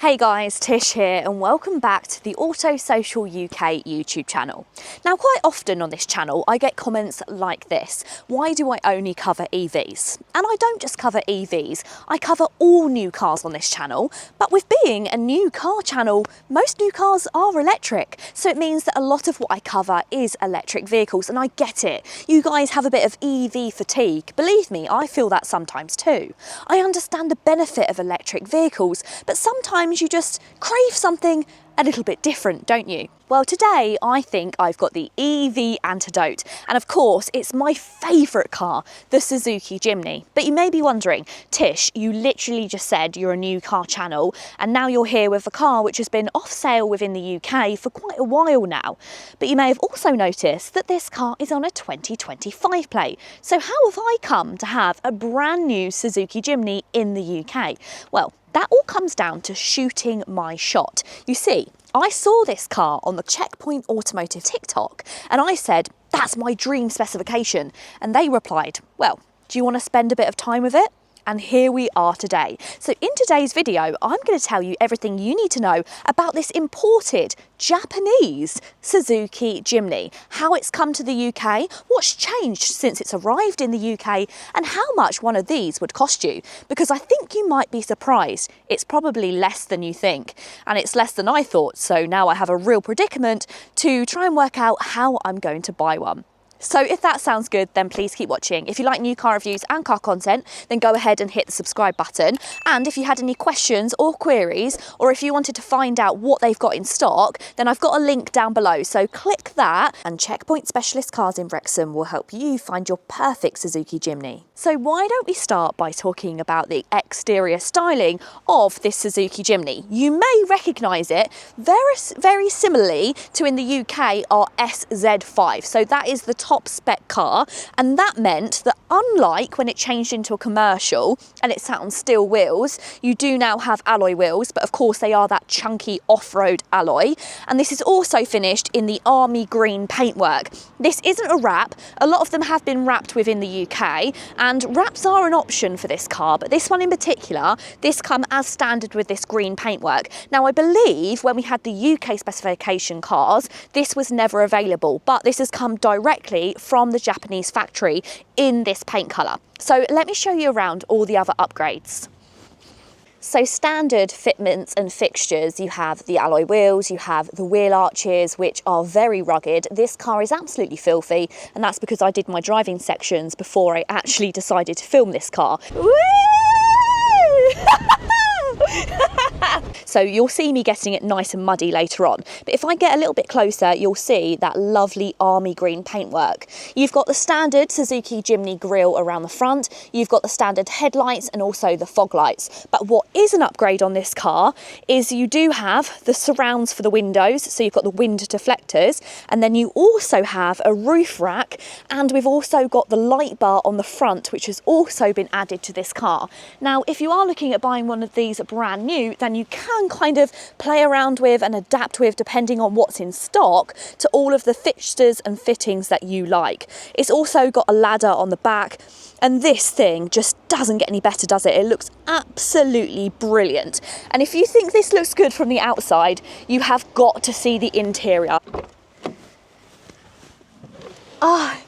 Hey guys, Tish here and welcome back to the Auto Social UK YouTube channel. Now quite often on this channel I get comments like this: why do I only cover EVs? And I don't just cover EVs, I cover all new cars on this channel, but with being a new car channel, most new cars are electric, so it means that a lot of what I cover is electric vehicles, and I get it. You guys have a bit of EV fatigue, believe me, I feel that sometimes too. I understand the benefit of electric vehicles, but sometimes you just crave something a little bit different, don't you? Well, today I think I've got the EV antidote, and of course it's my favourite car, the Suzuki Jimny. But you may be wondering, Tish, you literally just said you're a new car channel and now you're here with a car which has been off sale within the UK for quite a while now. But you may have also noticed that this car is on a 2025 plate. So how have I come to have a brand new Suzuki Jimny in the UK? Well, that all comes down to shooting my shot. You see, I saw this car on the Checkpoint Automotive TikTok and I said, that's my dream specification. And they replied, well, do you want to spend a bit of time with it? And here we are today. So in today's video, I'm going to tell you everything you need to know about this imported Japanese Suzuki Jimny, how it's come to the UK, what's changed since it's arrived in the UK, and how much one of these would cost you. Because I think you might be surprised. It's probably less than you think, and it's less than I thought. So now I have a real predicament to try and work out how I'm going to buy one. So if that sounds good, then please keep watching. If you like new car reviews and car content, then go ahead and hit the subscribe button. And if you had any questions or queries, or if you wanted to find out what they've got in stock, then I've got a link down below. So click that, and Checkpoint Specialist Cars in Wrexham will help you find your perfect Suzuki Jimny. So why don't we start by talking about the exterior styling of this Suzuki Jimny. You may recognise it very similarly to in the UK our SZ5. So that is the top spec car, and that meant that unlike when it changed into a commercial and it sat on steel wheels, you do now have alloy wheels, but of course they are that chunky off-road alloy. And this is also finished in the army green paintwork. This isn't a wrap. A lot of them have been wrapped within the UK, and wraps are an option for this car, but this one in particular, this come as standard with this green paintwork. Now I believe when we had the UK specification cars, this was never available, but this has come directly from the Japanese factory in this paint colour. So let me show you around all the other upgrades. So standard fitments and fixtures, you have the alloy wheels, you have the wheel arches, which are very rugged. This car is absolutely filthy, and that's because I did my driving sections before I actually decided to film this car. Woo! So you'll see me getting it nice and muddy later on. But if I get a little bit closer, you'll see that lovely army green paintwork. You've got the standard Suzuki Jimny grille around the front. You've got the standard headlights and also the fog lights. But what is an upgrade on this car is you do have the surrounds for the windows. So you've got the wind deflectors, and then you also have a roof rack, and we've also got the light bar on the front, which has also been added to this car. Now, if you are looking at buying one of these brand new, then you can kind of play around with and adapt with, depending on what's in stock, to all of the fixtures and fittings that you like. It's also got a ladder on the back, and this thing just doesn't get any better, does it? It looks absolutely brilliant. And if you think this looks good from the outside, you have got to see the interior. Ah,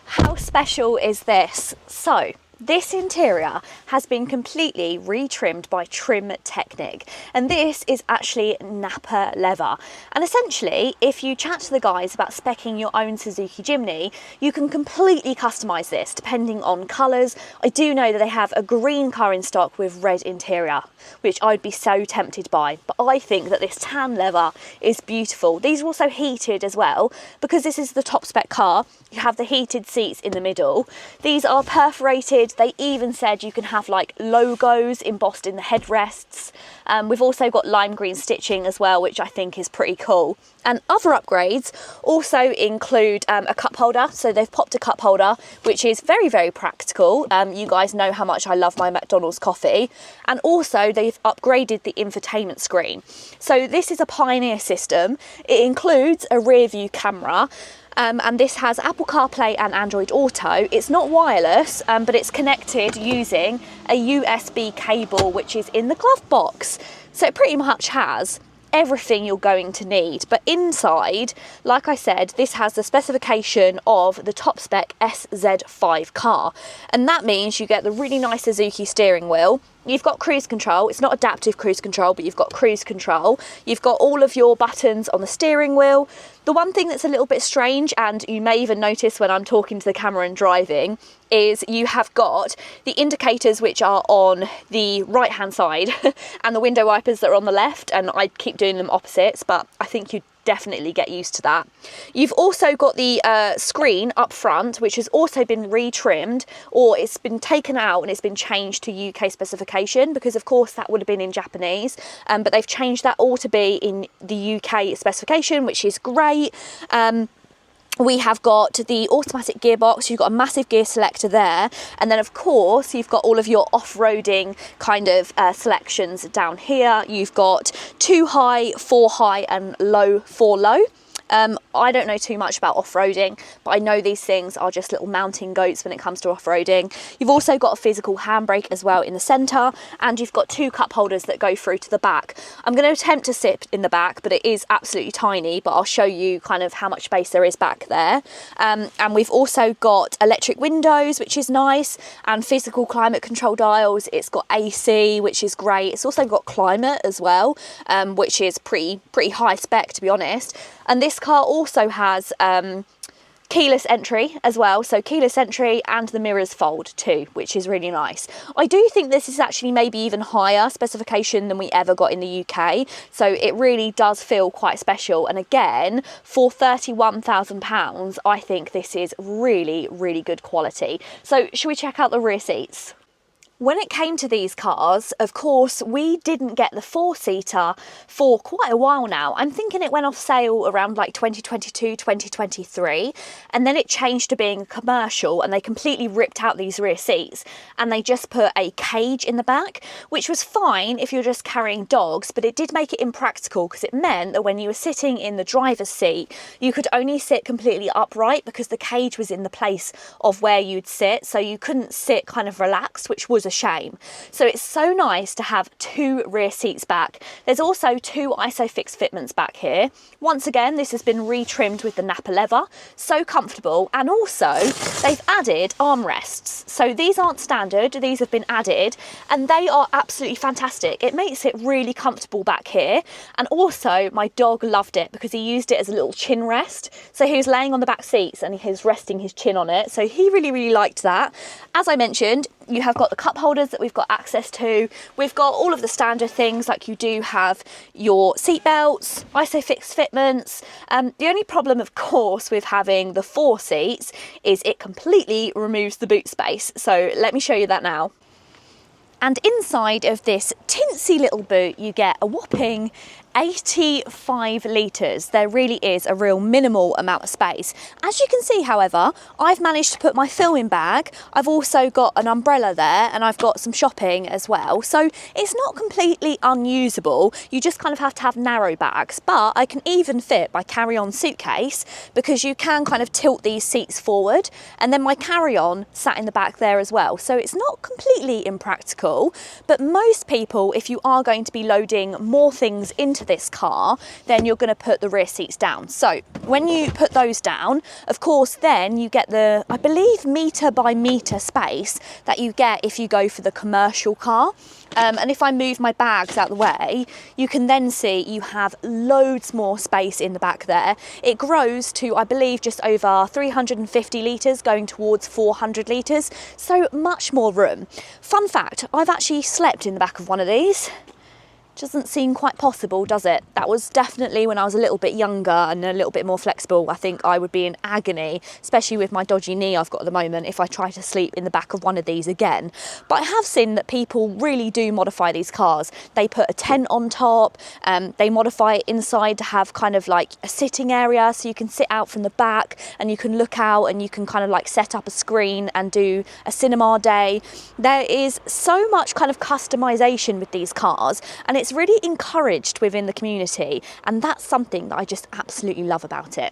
how special is this? So, this interior has been completely retrimmed by Trimtechnik, and this is actually Nappa leather. And essentially, if you chat to the guys about speccing your own Suzuki Jimny, you can completely customise this depending on colours. I do know that they have a green car in stock with red interior, which I'd be so tempted by, but I think that this tan leather is beautiful. These are also heated as well, because this is the top spec car. You have the heated seats in the middle. These are perforated. They even said you can have like logos embossed in the headrests. We've also got lime green stitching as well, which I think is pretty cool. And other upgrades also include a cup holder. So they've popped a cup holder, which is very practical. You guys know how much I love my McDonald's coffee. And also they've upgraded the infotainment screen. So this is a Pioneer system. It includes a rear view camera. And this has Apple CarPlay and Android Auto. It's not wireless, but it's connected using a USB cable, which is in the glove box. So it pretty much has everything you're going to need. But inside, like I said, this has the specification of the top spec SZ5 car, and that means you get the really nice Suzuki steering wheel. You've got cruise control. It's not adaptive cruise control, but you've got cruise control. You've got all of your buttons on the steering wheel. The one thing that's a little bit strange, and you may even notice when I'm talking to the camera and driving, is you have got the indicators which are on the right hand side and the window wipers that are on the left, and I keep doing them opposites, but I think you definitely get used to that. You've also got the screen up front, which has also been retrimmed, or it's been taken out and it's been changed to UK specification, because of course that would have been in Japanese, but they've changed that all to be in the UK specification, which is great. We have got the automatic gearbox, you've got a massive gear selector there, and then of course you've got all of your off-roading kind of selections down here. You've got 2 high, 4 high and low, 4 low. I don't know too much about off-roading, but I know these things are just little mountain goats when it comes to off-roading. You've also got a physical handbrake as well in the centre, and you've got 2 cup holders that go through to the back. I'm going to attempt to sit in the back, but it is absolutely tiny, but I'll show you kind of how much space there is back there. And we've also got electric windows, which is nice, and physical climate control dials. It's got AC, which is great. It's also got climate as well, which is pretty high spec, to be honest. And this car also has keyless entry as well, so keyless entry, and the mirrors fold too, which is really nice. I do think this is actually maybe even higher specification than we ever got in the UK, so it really does feel quite special. And again, for £31,000, I think this is really good quality. So should we check out the rear seats? When it came to these cars, of course, we didn't get the 4-seater for quite a while now. I'm thinking it went off sale around like 2022, 2023, and then it changed to being commercial, and they completely ripped out these rear seats and they just put a cage in the back, which was fine if you're just carrying dogs, but it did make it impractical because it meant that when you were sitting in the driver's seat, you could only sit completely upright because the cage was in the place of where you'd sit, so you couldn't sit kind of relaxed, which was a shame. So it's so nice to have 2 rear seats back. There's also 2 ISOFIX fitments back here. Once again, this has been retrimmed with the Napa leather, so comfortable, and also they've added armrests. So these aren't standard, these have been added, and they are absolutely fantastic. It makes it really comfortable back here, and also my dog loved it because he used it as a little chin rest. So he was laying on the back seats and he was resting his chin on it, so he really liked that. As I mentioned, you have got the cup holders that we've got access to. We've got all of the standard things, like you do have your seat belts, ISOFIX fitments. The only problem, of course, with having the 4 seats is it completely removes the boot space. So let me show you that now. And inside of this tinsy little boot, you get a whopping 85 litres. There really is a real minimal amount of space. As you can see, however, I've managed to put my filming bag, I've also got an umbrella there, and I've got some shopping as well. So it's not completely unusable. You just kind of have to have narrow bags, but I can even fit my carry-on suitcase because you can kind of tilt these seats forward, and then my carry-on sat in the back there as well. So it's not completely impractical, but most people, if you are going to be loading more things into this car, then you're going to put the rear seats down. So when you put those down, of course, then you get the, I believe, metre by metre space that you get if you go for the commercial car. And if I move my bags out the way, you can then see you have loads more space in the back there. It grows to, I believe, just over 350 litres, going towards 400 litres, so much more room. Fun fact, I've actually slept in the back of one of these. Doesn't seem quite possible, does it? That was definitely when I was a little bit younger and a little bit more flexible. I think I would be in agony, especially with my dodgy knee I've got at the moment, if I try to sleep in the back of one of these again. But I have seen that people really do modify these cars. They put a tent on top, they modify it inside to have kind of like a sitting area, so you can sit out from the back and you can look out and you can kind of like set up a screen and do a cinema day. There is so much kind of customization with these cars, and it's really encouraged within the community, and that's something that I just absolutely love about it.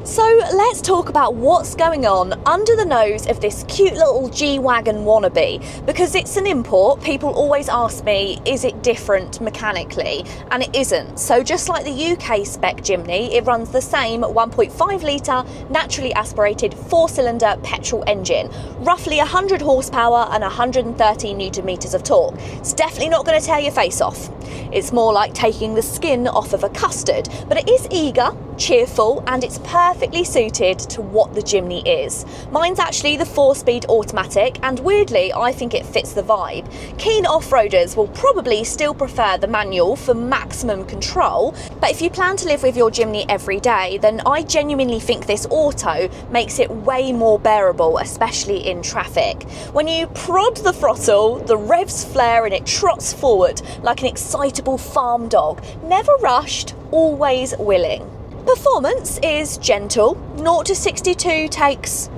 So let's talk about what's going on under the nose of this cute little G-Wagon wannabe, because it's an import. People always ask me, is it different mechanically? And it isn't. So just like the UK spec Jimny, it runs the same 1.5 litre naturally aspirated 4-cylinder petrol engine, roughly 100 horsepower and 130 newton meters of torque. It's definitely not going to tear your face off. It's more like taking the skin off of a custard, but it is eager, cheerful, and it's perfectly suited to what the Jimny is. Mine's actually the 4-speed automatic, and weirdly I think it fits the vibe. Keen off-roaders will probably still prefer the manual for maximum control, but if you plan to live with your Jimny every day, then I genuinely think this auto makes it way more bearable, especially in traffic. When you prod the throttle, the revs flare and it trots forward like an excitable farm dog, never rushed, always willing. Performance is gentle. 0 to 62 takes,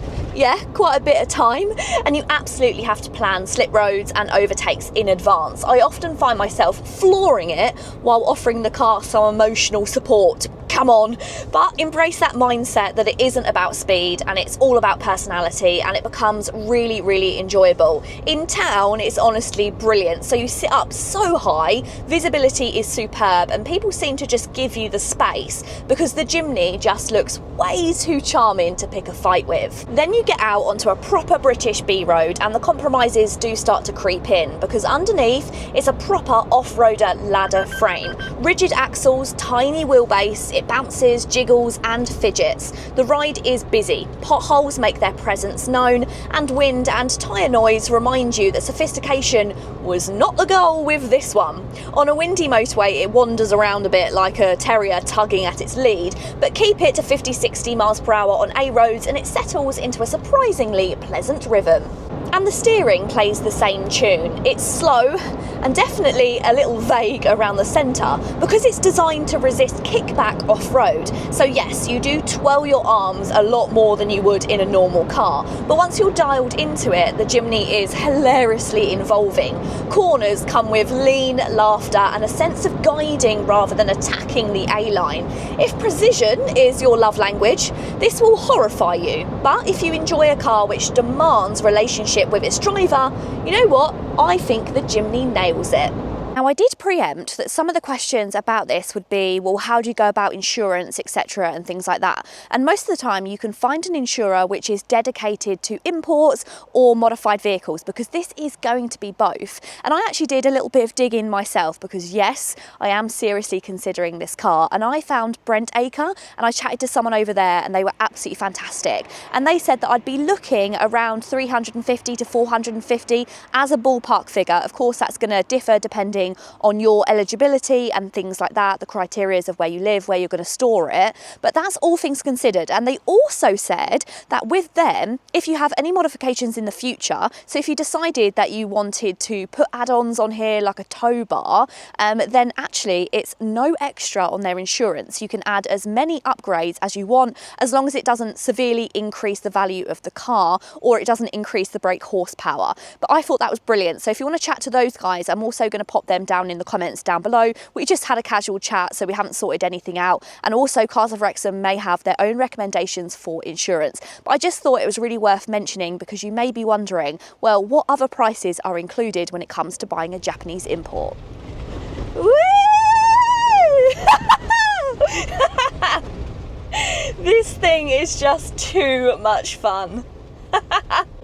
quite a bit of time, and you absolutely have to plan slip roads and overtakes in advance. I often find myself flooring it while offering the car some emotional support. Come on. But embrace that mindset that it isn't about speed and it's all about personality, and it becomes really, really enjoyable. In town, it's honestly brilliant. So you sit up so high, visibility is superb, and people seem to just give you the space because the Jimny just looks way too charming to pick a fight with. Then you get out onto a proper British B road and the compromises do start to creep in, because underneath it's a proper off-roader ladder frame. Rigid axles, tiny wheelbase, it bounces, jiggles and fidgets. The ride is busy. Potholes make their presence known, and wind and tyre noise remind you that sophistication was not the goal with this one. On a windy motorway it wanders around a bit like a terrier tugging at its lead, but keep it to 50-60 miles per hour on A roads and it settles into a surprisingly pleasant rhythm. And the steering plays the same tune. It's slow and definitely a little vague around the centre because it's designed to resist kickback off-road. So yes, you do twirl your arms a lot more than you would in a normal car, but once you're dialed into it, the Jimny is hilariously involving. Corners come with lean, laughter and a sense of guiding rather than attacking the A-line. If precision is your love language, this will horrify you. But if you enjoy a car which demands relationship with its driver, you know what? I think the Jimny nails it. Now, I did preempt that some of the questions about this would be, well, how do you go about insurance, etc. and things like that. And most of the time you can find an insurer which is dedicated to imports or modified vehicles, because this is going to be both. And I actually did a little bit of digging myself because yes, I am seriously considering this car, and I found Brent Acre and I chatted to someone over there and they were absolutely fantastic. And they said that I'd be looking around 350 to 450 as a ballpark figure. Of course, that's going to differ depending on your eligibility and things like that, the criterias of where you live, where you're going to store it, but that's all things considered. And they also said that with them, if you have any modifications in the future, so if you decided that you wanted to put add-ons on here like a tow bar, then actually it's no extra on their insurance. You can add as many upgrades as you want, as long as it doesn't severely increase the value of the car or it doesn't increase the brake horsepower. But I thought that was brilliant. So if you want to chat to those guys, I'm also going to pop them down in the comments down below. We just had a casual chat, so we haven't sorted anything out. And also Cars of Wrexham may have their own recommendations for insurance. But I just thought it was really worth mentioning because you may be wondering, well, what other prices are included when it comes to buying a Japanese import? Woo! This thing is just too much fun.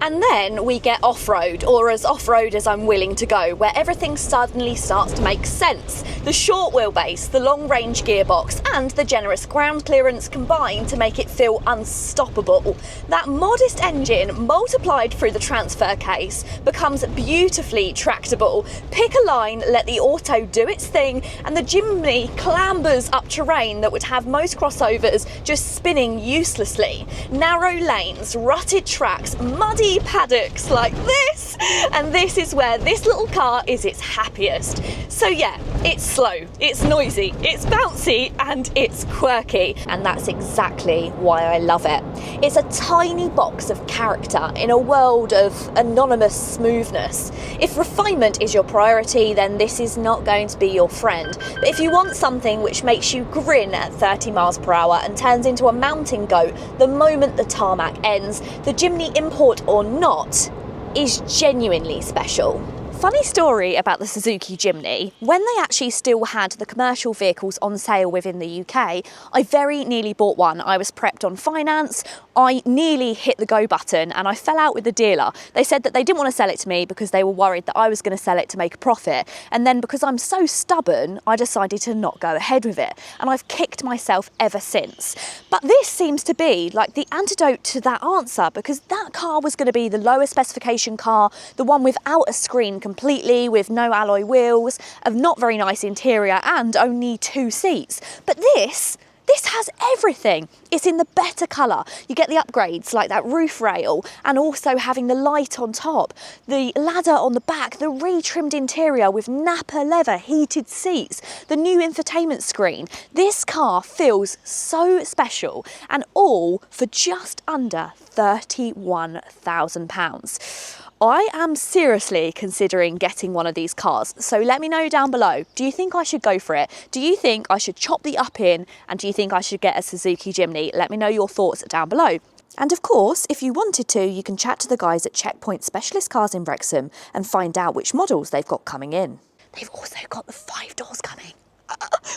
And then we get off-road, or as off-road as I'm willing to go, where everything suddenly starts to make sense. The short wheelbase, the long-range gearbox, and the generous ground clearance combine to make it feel unstoppable. That modest engine, multiplied through the transfer case, becomes beautifully tractable. Pick a line, let the auto do its thing, and the Jimny clambers up terrain that would have most crossovers just spinning uselessly. Narrow lanes, rutted tracks, muddy paddocks like this, and this is where this little car is its happiest. So yeah, it's slow, it's noisy, it's bouncy, and it's quirky, and that's exactly why I love it. It's a tiny box of character in a world of anonymous smoothness. If refinement is your priority, then this is not going to be your friend. But if you want something which makes you grin at 30 miles per hour and turns into a mountain goat the moment the tarmac ends, the Jimny, import or not, is genuinely special. Funny story about the Suzuki Jimny. When they actually still had the commercial vehicles on sale within the UK, I very nearly bought one. I was prepped on finance, I nearly hit the go button and I fell out with the dealer. They said that they didn't want to sell it to me because they were worried that I was going to sell it to make a profit. And then because I'm so stubborn, I decided to not go ahead with it. And I've kicked myself ever since. But this seems to be like the antidote to that answer, because that car was going to be the lower specification car, the one without a screen completely, with no alloy wheels, a not very nice interior and only 2 seats. But this has everything. It's in the better colour. You get the upgrades like that roof rail and also having the light on top, the ladder on the back, the retrimmed interior with Napa leather heated seats, the new infotainment screen. This car feels so special, and all for just under £31,000. I am seriously considering getting one of these cars, so let me know down below. Do you think I should go for it? Do you think I should chop the up in, and do you think I should get a Suzuki Jimny? Let me know your thoughts down below. And of course, if you wanted to, you can chat to the guys at Checkpoint Specialist Cars in Wrexham and find out which models they've got coming in. They've also got the 5 doors coming,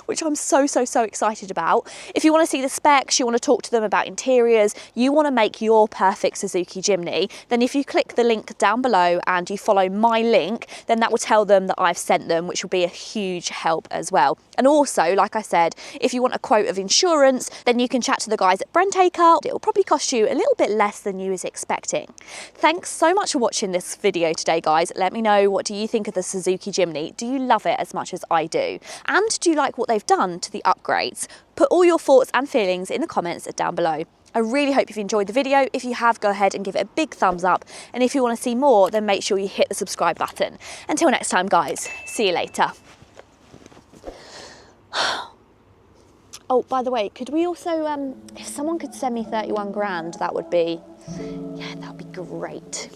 which I'm so excited about. If you want to see the specs, you want to talk to them about interiors, you want to make your perfect Suzuki Jimny, then if you click the link down below and you follow my link, then that will tell them that I've sent them, which will be a huge help as well. And also, like I said, if you want a quote of insurance, then you can chat to the guys at Brentaker. It will probably cost you a little bit less than you was expecting. Thanks so much for watching this video today, guys. Let me know, what do you think of the Suzuki Jimny? Do you love it as much as I do? And do you like what they've done to the upgrades? Put all your thoughts and feelings in the comments down below. I really hope you've enjoyed the video. If you have, go ahead and give it a big thumbs up. And if you want to see more, then make sure you hit the subscribe button. Until next time, guys, see you later. Oh, by the way, could we also, if someone could send me 31 grand, that would be, yeah, that'd be great.